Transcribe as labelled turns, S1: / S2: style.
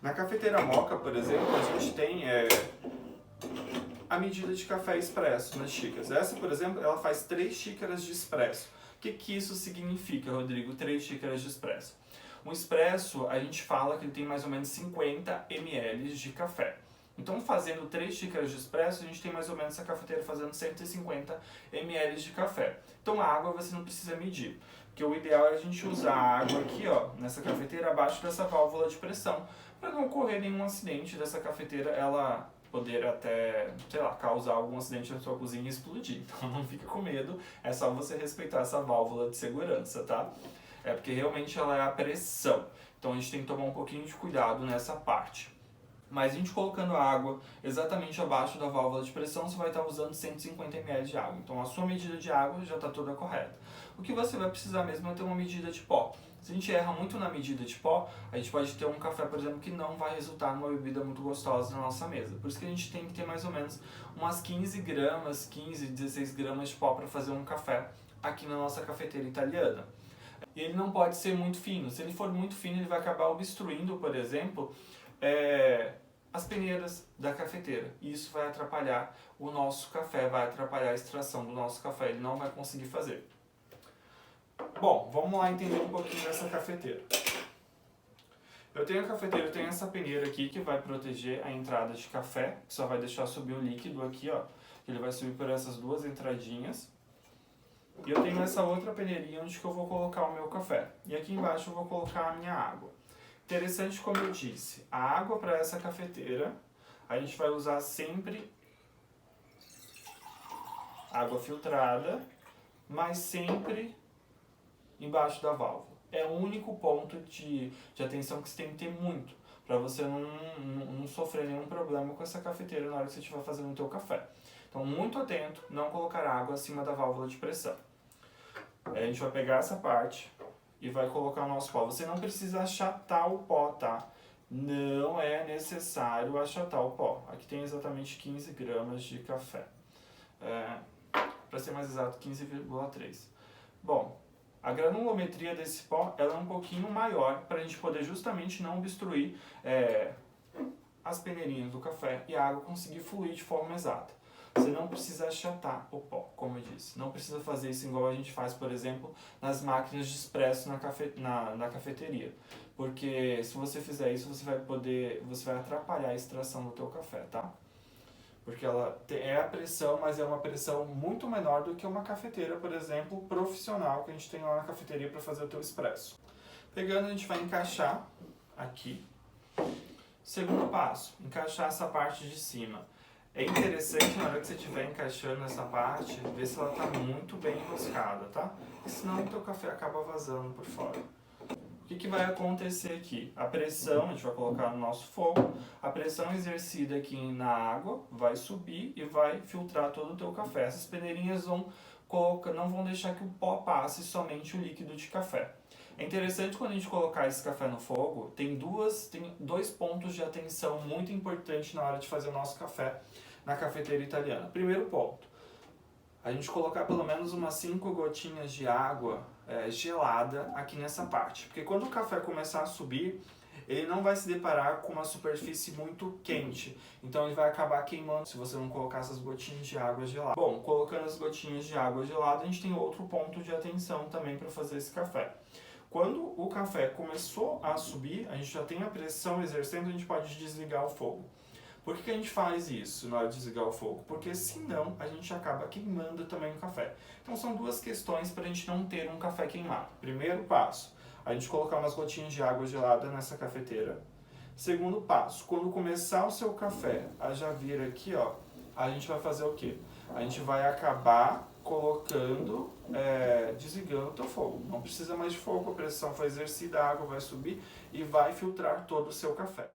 S1: Na cafeteira Moka, por exemplo, a gente tem a medida de café expresso nas xícaras. Essa, por exemplo, ela faz 3 xícaras de expresso. O que isso significa, Rodrigo, 3 xícaras de expresso? Um expresso, a gente fala que ele tem mais ou menos 50 ml de café. Então, fazendo 3 xícaras de expresso, a gente tem mais ou menos essa cafeteira fazendo 150 ml de café. Então, a água você não precisa medir, porque o ideal é a gente usar a água aqui, ó, nessa cafeteira, abaixo dessa válvula de pressão, para não ocorrer nenhum acidente dessa cafeteira, ela poder até, sei lá, causar algum acidente na sua cozinha e explodir. Então, não fica com medo, é só você respeitar essa válvula de segurança, tá? É porque realmente ela é a pressão. Então, a gente tem que tomar um pouquinho de cuidado nessa parte. Mas a gente colocando a água exatamente abaixo da válvula de pressão, você vai estar usando 150 ml de água. Então a sua medida de água já está toda correta. O que você vai precisar mesmo é ter uma medida de pó. Se a gente erra muito na medida de pó, a gente pode ter um café, por exemplo, que não vai resultar numa bebida muito gostosa na nossa mesa. Por isso que a gente tem que ter mais ou menos umas 15 gramas, 15, 16 gramas de pó para fazer um café aqui na nossa cafeteira italiana. E ele não pode ser muito fino. Se ele for muito fino, ele vai acabar obstruindo, por exemplo, as peneiras da cafeteira. E isso vai atrapalhar o nosso café, vai atrapalhar a extração do nosso café, ele não vai conseguir fazer. Bom, vamos lá entender um pouquinho dessa cafeteira. Eu tenho a cafeteira, eu tenho essa peneira aqui que vai proteger a entrada de café, que só vai deixar subir o líquido aqui, ó. Ele vai subir por essas duas entradinhas. E eu tenho essa outra peneirinha onde que eu vou colocar o meu café. E aqui embaixo eu vou colocar a minha água. Interessante, como eu disse, a água para essa cafeteira, a gente vai usar sempre água filtrada, mas sempre embaixo da válvula. É o único ponto de atenção que você tem que ter muito, para você não sofrer nenhum problema com essa cafeteira na hora que você estiver fazendo o teu café. Então, muito atento, não colocar água acima da válvula de pressão. Aí a gente vai pegar essa parte e vai colocar o nosso pó. Você não precisa achatar o pó, tá? Não é necessário achatar o pó. Aqui tem exatamente 15 gramas de café. Para ser mais exato, 15,3. Bom, a granulometria desse pó ela é um pouquinho maior para a gente poder justamente não obstruir as peneirinhas do café e a água conseguir fluir de forma exata. Você não precisa achatar o pó, como eu disse. Não precisa fazer isso igual a gente faz, por exemplo, nas máquinas de expresso na cafeteria. Porque se você fizer isso, você vai atrapalhar a extração do teu café, tá? Porque ela é a pressão, mas é uma pressão muito menor do que uma cafeteira, por exemplo, profissional que a gente tem lá na cafeteria para fazer o teu expresso. Pegando, a gente vai encaixar aqui. Segundo passo, encaixar essa parte de cima. É interessante na hora que você estiver encaixando essa parte, ver se ela está muito bem enroscada, tá? Porque senão o teu café acaba vazando por fora. O que vai acontecer aqui? A pressão, a gente vai colocar no nosso fogo, a pressão exercida aqui na água vai subir e vai filtrar todo o teu café. Essas peneirinhas não vão deixar que o pó passe somente o líquido de café. É interessante quando a gente colocar esse café no fogo, tem dois pontos de atenção muito importantes na hora de fazer o nosso café na cafeteira italiana. Primeiro ponto, a gente colocar pelo menos umas 5 gotinhas de água gelada aqui nessa parte. Porque quando o café começar a subir, ele não vai se deparar com uma superfície muito quente. Então ele vai acabar queimando se você não colocar essas gotinhas de água gelada. Bom, colocando as gotinhas de água gelada, a gente tem outro ponto de atenção também para fazer esse café. Quando o café começou a subir, a gente já tem a pressão exercendo, a gente pode desligar o fogo. Por que a gente faz isso na hora de desligar o fogo? Porque senão a gente acaba queimando também o café. Então são duas questões para a gente não ter um café queimado. Primeiro passo, a gente colocar umas gotinhas de água gelada nessa cafeteira. Segundo passo, quando começar o seu café a já vir aqui, ó, a gente vai fazer o quê? A gente vai acabar colocando, desligando o teu fogo. Não precisa mais de fogo, a pressão foi exercida, a água vai subir e vai filtrar todo o seu café.